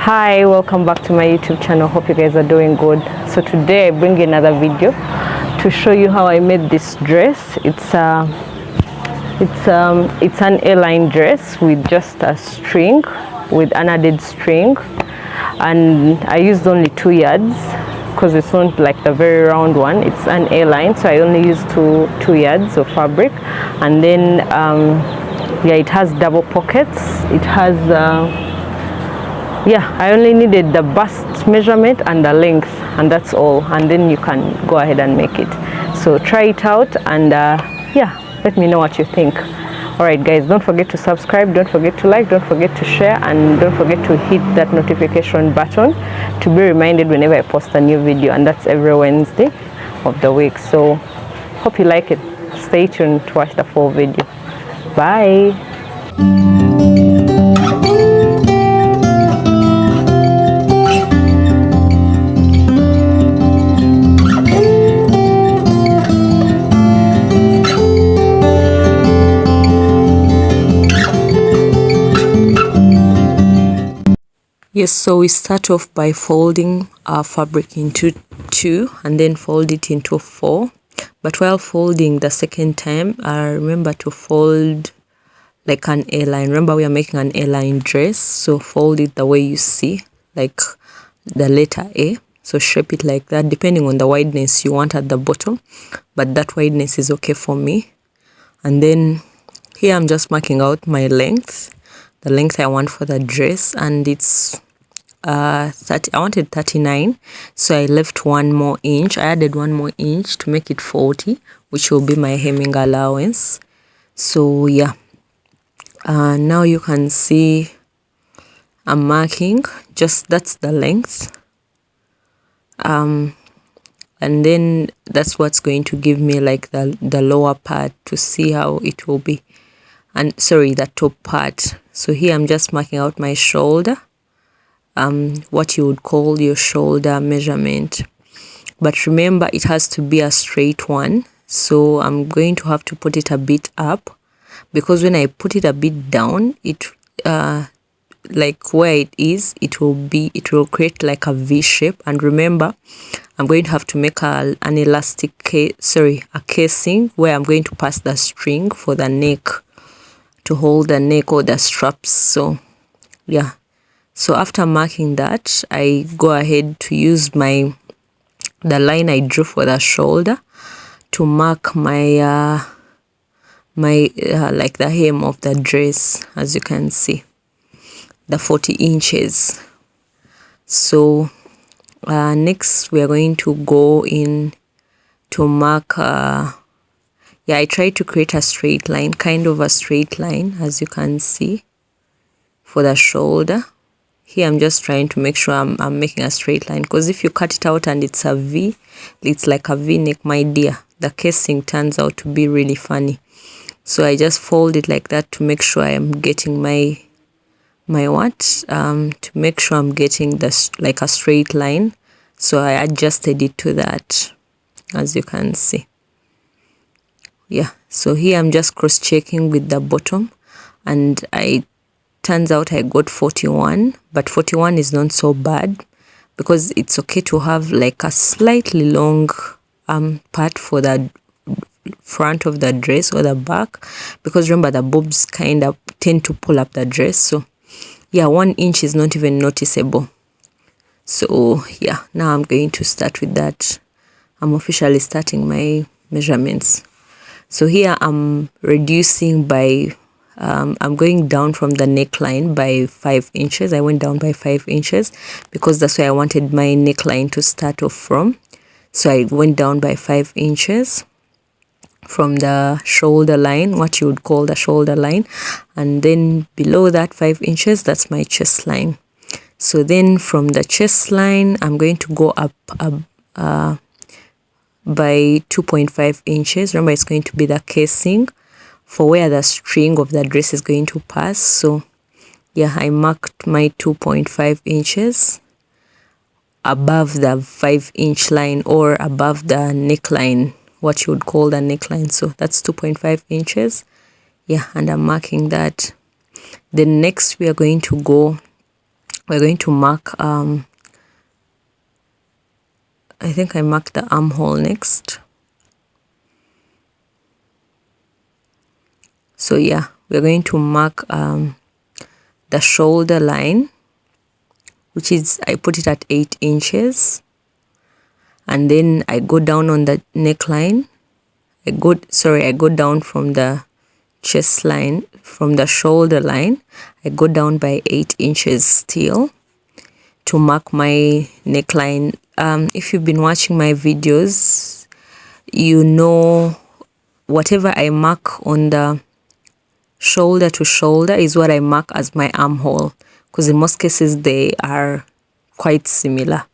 Hi, welcome back to my YouTube channel. Hope you guys are doing good. So today I bring you another video to show you how I made this dress. It's an A-line dress with just a string, with an added string, and I used only 2 yards because it's not like the very round one. It's an A-line, so I only used two yards of fabric. And then yeah, it has double pockets. It has yeah, I only needed the bust measurement and the length, and that's all, and then you can go ahead and make it. So try it out, and yeah, let me know what you think. All right guys, don't forget to subscribe, don't forget to like, don't forget to share, and don't forget to hit that notification button to be reminded whenever I post a new video, and that's every Wednesday of the week. So hope you like it. Stay tuned to watch the full video. Bye. Yes, so we start off by folding our fabric into 2 and then fold it into 4. But while folding the second time, remember to fold like an A-line. Remember, we are making an A-line dress, so fold it the way you see, like the letter A. So shape it like that, depending on the wideness you want at the bottom, but that wideness is okay for me. And then here I'm just marking out my length, the length I want for the dress, and it's 30. I wanted 39, so I left 1 more inch. I added 1 more inch to make it 40, which will be my hemming allowance. So yeah, now you can see I'm marking, just that's the length, and then that's what's going to give me like the lower part to see how it will be, and sorry, the top part. So here I'm just marking out my shoulder, what you would call your shoulder measurement, but remember it has to be a straight one. So I'm going to have to put it a bit up, because when I put it a bit down, it like where it is, it will create like a V shape. And remember, I'm going to have to make an elastic a casing where I'm going to pass the string for the neck to hold the neck or the straps. So yeah, so after marking that, I go ahead to use the line I drew for the shoulder to mark my like the hem of the dress, as you can see, the 40 inches. So next we are going to go in to mark yeah, I tried to create a straight line, kind of a straight line, as you can see, for the shoulder. Here I'm just trying to make sure I'm making a straight line, because if you cut it out and it's a V, it's like a V neck, my dear, the casing turns out to be really funny. So I just fold it like that to make sure I am getting my to make sure I'm getting this like a straight line. So I adjusted it to that, as you can see. Yeah, so here I'm just cross-checking with the bottom, and turns out I got 41, but 41 is not so bad, because it's okay to have like a slightly long part for the front of the dress or the back, because remember the boobs kind of tend to pull up the dress. So yeah, 1 inch is not even noticeable. So yeah, now I'm going to start with that. I'm officially starting my measurements. So here I'm reducing by I'm going down from the neckline by 5 inches. I went down by 5 inches because that's where I wanted my neckline to start off from. So I went down by 5 inches from the shoulder line, what you would call the shoulder line, and then below that 5 inches, that's my chest line. So then from the chest line, I'm going to go up by 2.5 inches. Remember, it's going to be the casing for where the string of the dress is going to pass. So yeah, I marked my 2.5 inches above the 5-inch line, or above the neckline, what you would call the neckline. So that's 2.5 inches. Yeah, and I'm marking that. Then next we are going to go we're going to mark, I think I marked the armhole next. So yeah, we're going to mark the shoulder line, which is, I put it at 8 inches. And then I go down on the neckline. I go down from the chest line, from the shoulder line. I go down by 8 inches still to mark my neckline. If you've been watching my videos, you know whatever I mark on the shoulder to shoulder is what I mark as my armhole, because in most cases they are quite similar.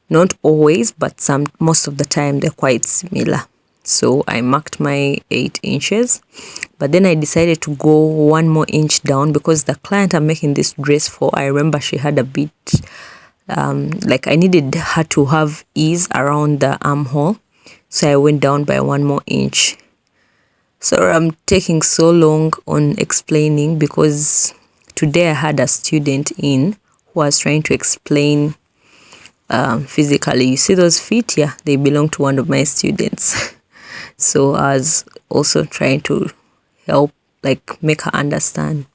Not always, but most of the time they're quite similar. So I marked my 8 inches, but then I decided to go 1 more inch down because the client I'm making this dress for, I remember she had a bit, like I needed her to have ease around the armhole. So I went down by 1 more inch. So I'm taking so long on explaining because today I had a student in who was trying to explain physically. You see those feet? Yeah, they belong to one of my students. So I was also trying to help, like, make her understand.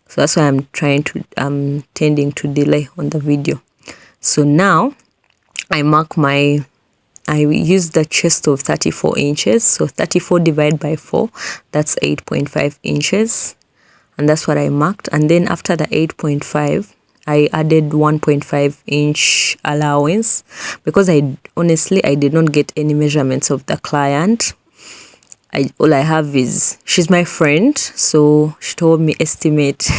So that's why I'm tending to delay on the video. So now I use the chest of 34 inches. So 34 divided by 4, that's 8.5 inches. And that's what I marked. And then after the 8.5, I added 1.5 inch allowance because honestly I did not get any measurements of the client. All I have is, she's my friend, so she told me estimate.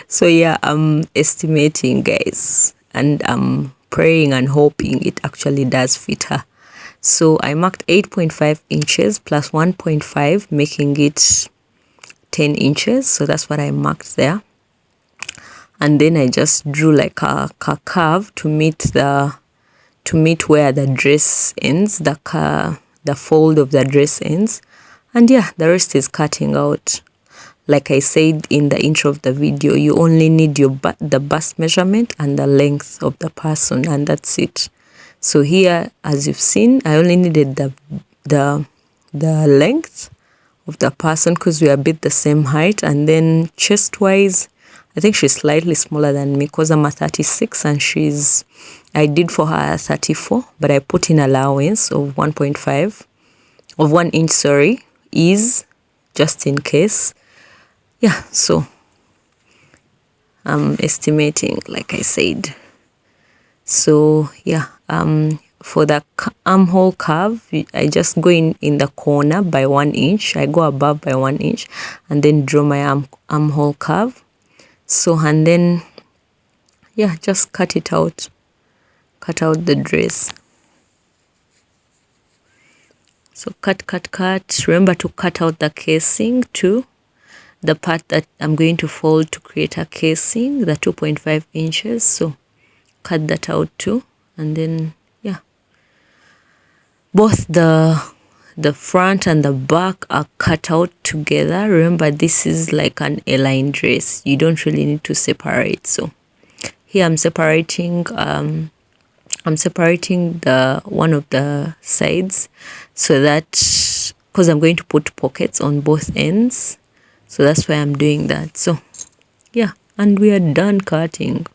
So yeah, I'm estimating, guys, and I'm praying and hoping it actually does fit her. So I marked 8.5 inches plus 1.5, making it 10 inches. So that's what I marked there. And then I just drew like a curve to meet where the dress ends, the fold of the dress ends. And yeah, the rest is cutting out. Like I said in the intro of the video, you only need the bust measurement and the length of the person, and that's it. So here, as you've seen, I only needed the length of the person because we are a bit the same height. And then chest wise, I think she's slightly smaller than me because I'm a 36 and I did for her a 34, but I put in allowance of 1.5, of 1 inch, sorry, ease, just in case. Yeah, so I'm estimating, like I said. So yeah, for the armhole curve, I just go in the corner by 1 inch. I go above by 1 inch and then draw my armhole curve. So, and then yeah, just cut it out. Cut out the dress. So cut. Remember to cut out the casing too. The part that I'm going to fold to create a casing, the 2.5 inches. So cut that out too. And then yeah, both the front and the back are cut out together. Remember, this is like an A-line dress. You don't really need to separate. So here I'm separating the one of the sides, so that, because I'm going to put pockets on both ends. So that's why I'm doing that. So yeah, and we are done cutting.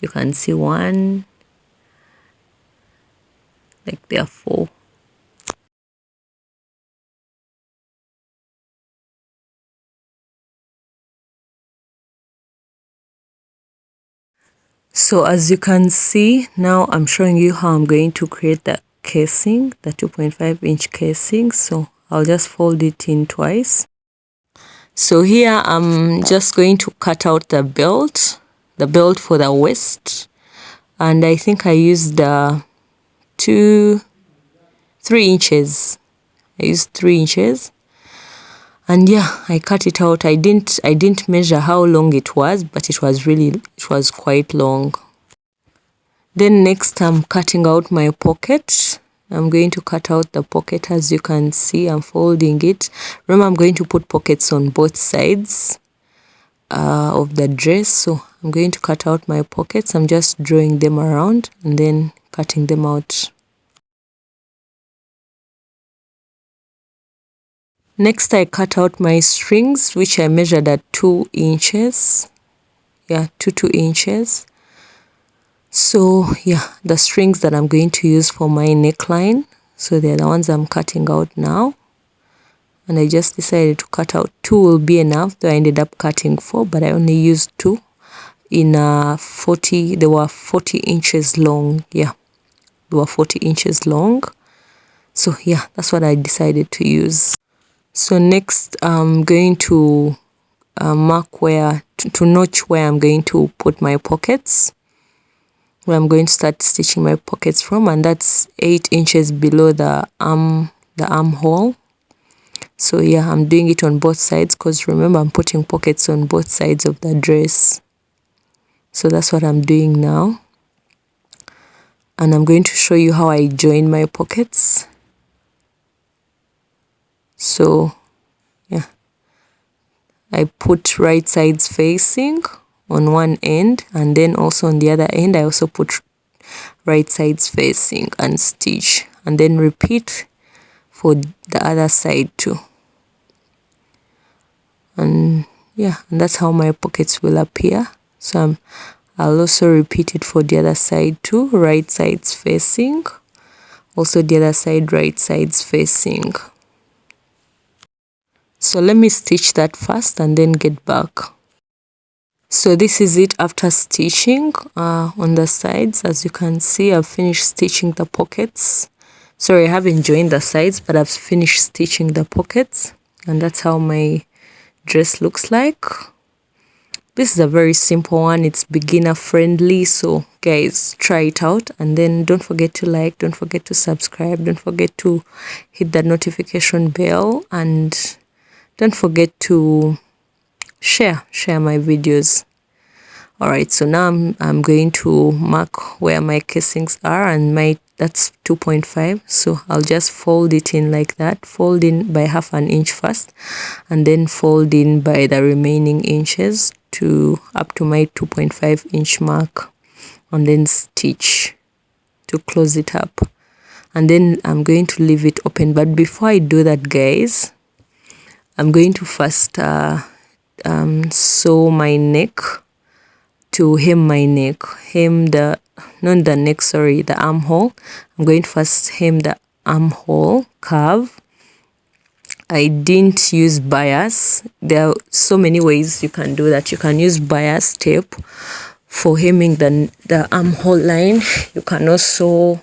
You can see one, like there are 4. So as you can see, now I'm showing you how I'm going to create the casing, the 2.5 inch casing. So I'll just fold it in twice. So here I'm just going to cut out the belt for the waist. And I think I used 3 inches. I used 3 inches. And yeah, I cut it out. I didn't measure how long it was, but it was quite long. Then next I'm cutting out my pocket. I'm going to cut out the pocket. As you can see, I'm folding it. Remember, I'm going to put pockets on both sides. of the dress. So I'm going to cut out my pockets. I'm just drawing them around and then cutting them out. Next, I cut out my strings, which I measured at 2 inches. Yeah, 2 inches. So yeah, the strings that I'm going to use for my neckline. So they're the ones I'm cutting out now. And I just decided to cut out 2 will be enough, though I ended up cutting 4, but I only used 2 in 40, they were 40 inches long. Yeah, they were 40 inches long. So yeah, that's what I decided to use. So next I'm going to mark where, to notch where I'm going to put my pockets, where I'm going to start stitching my pockets from, and that's 8 inches below the armhole. So yeah, I'm doing it on both sides because remember I'm putting pockets on both sides of the dress. So that's what I'm doing now. And I'm going to show you how I join my pockets. So yeah, I put right sides facing on one end, and then also on the other end I also put right sides facing and stitch, and then repeat for the other side too. And yeah, and that's how my pockets will appear. So I'll also repeat it for the other side too, right sides facing, also the other side, right sides facing. So let me stitch that first and then get back. So this is it after stitching on the sides. As you can see, I've finished stitching the pockets. Sorry, I haven't joined the sides, but I've finished stitching the pockets, and that's how my dress looks like. This is a very simple one. It's beginner friendly, so guys, try it out, and then don't forget to like, don't forget to subscribe, don't forget to hit the notification bell, and don't forget to share my videos. All right, so now I'm going to mark where my casings are, and that's 2.5. So I'll just fold it in like that, fold in by half an inch first, and then fold in by the remaining inches to up to my 2.5 inch mark, and then stitch to close it up. And then I'm going to leave it open. But before I do that, guys, I'm going to first sew my neck, to hem my neck, the armhole. I'm going to first hem the armhole curve. I didn't use bias. There are so many ways you can do that. You can use bias tape for hemming the armhole line. You can also,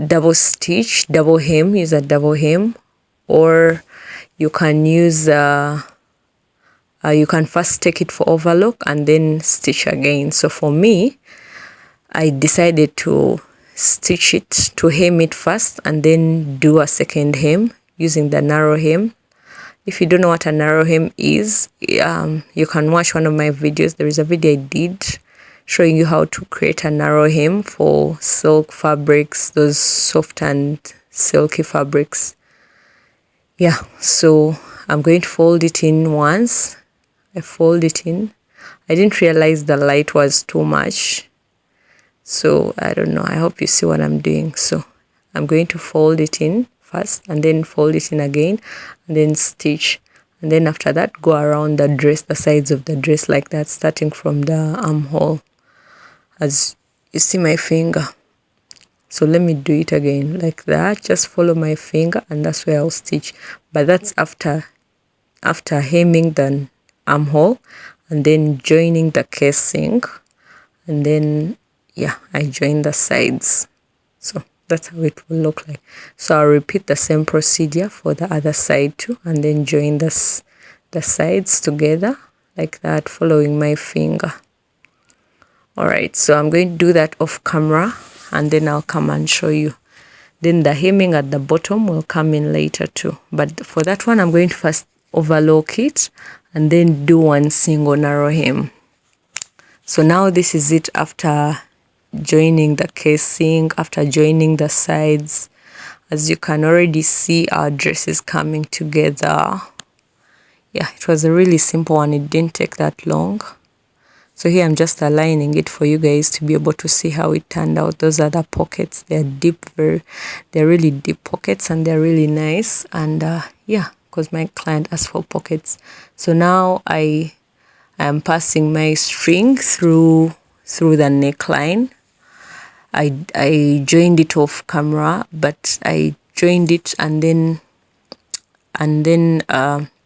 double stitch, double hem, use a double hem, or you can use you can first take it for overlock and then stitch again. So for me, I decided to stitch it, to hem it first, and then do a second hem using the narrow hem. If you don't know what a narrow hem is, you can watch one of my videos. There is a video I did showing you how to create a narrow hem for silk fabrics, those soft and silky fabrics. Yeah, so I'm going to fold it in once. I fold it in. I didn't realize the light was too much, so I don't know. I hope you see what I'm doing. So I'm going to fold it in first, and then fold it in again, and then stitch, and then after that go around the dress, the sides of the dress like that, starting from the armhole, as you see my finger. So let me do it again like that. Just follow my finger, and that's where I'll stitch. But that's after hemming the armhole and then joining the casing, and then yeah, I join the sides. So that's how it will look like. So I'll repeat the same procedure for the other side too, and then join the sides together like that, following my finger. All right, so I'm going to do that off camera, and then I'll come and show you. Then the hemming at the bottom will come in later too, but for that one I'm going to first overlock it and then do one single narrow hem. So now this is it after joining the casing, after joining the sides. As you can already see, our dress is coming together. yeah, it was a really simple one. It didn't take that long. So here I'm just aligning it for you guys to be able to see how it turned out. Those are the pockets. They're deep, they're really deep pockets, and they're really nice. And yeah, because my client asked for pockets. So now I am passing my string through the neckline. I joined it off camera, but I joined it and then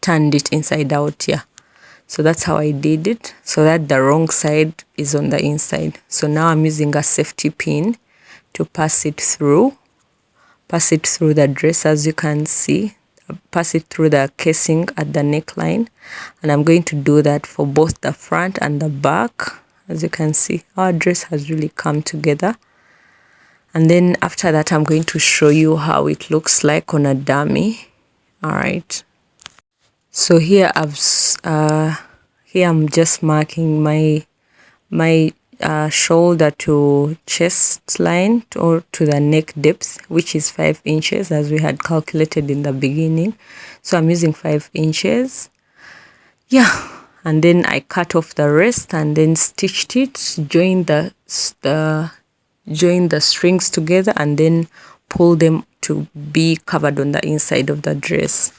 turned it inside out. Yeah, so that's how I did it, so that the wrong side is on the inside. So now I'm using a safety pin to pass it through the dress, as you can see, pass it through the casing at the neckline. And I'm going to do that for both the front and the back. As you can see, our dress has really come together. And then after that, I'm going to show you how it looks like on a dummy. All right. So here here I'm just marking my shoulder to chest line or to the neck depth, which is 5 inches as we had calculated in the beginning. So I'm using 5 inches. Yeah. And then I cut off the rest and then stitched it, joined the strings together, and then pull them to be covered on the inside of the dress.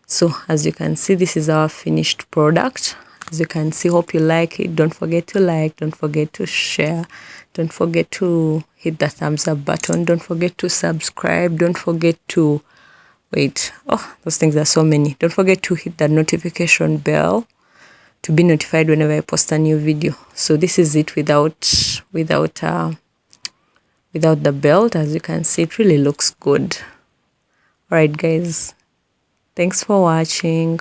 So as you can see, this is our finished product. As you can see, hope you like it. Don't forget to like, don't forget to share, don't forget to hit the thumbs up button, don't forget to subscribe, don't forget to those things are so many. Don't forget to hit the notification bell to be notified whenever I post a new video. So this is it without the belt. As you can see, it really looks good. All right, guys, thanks for watching.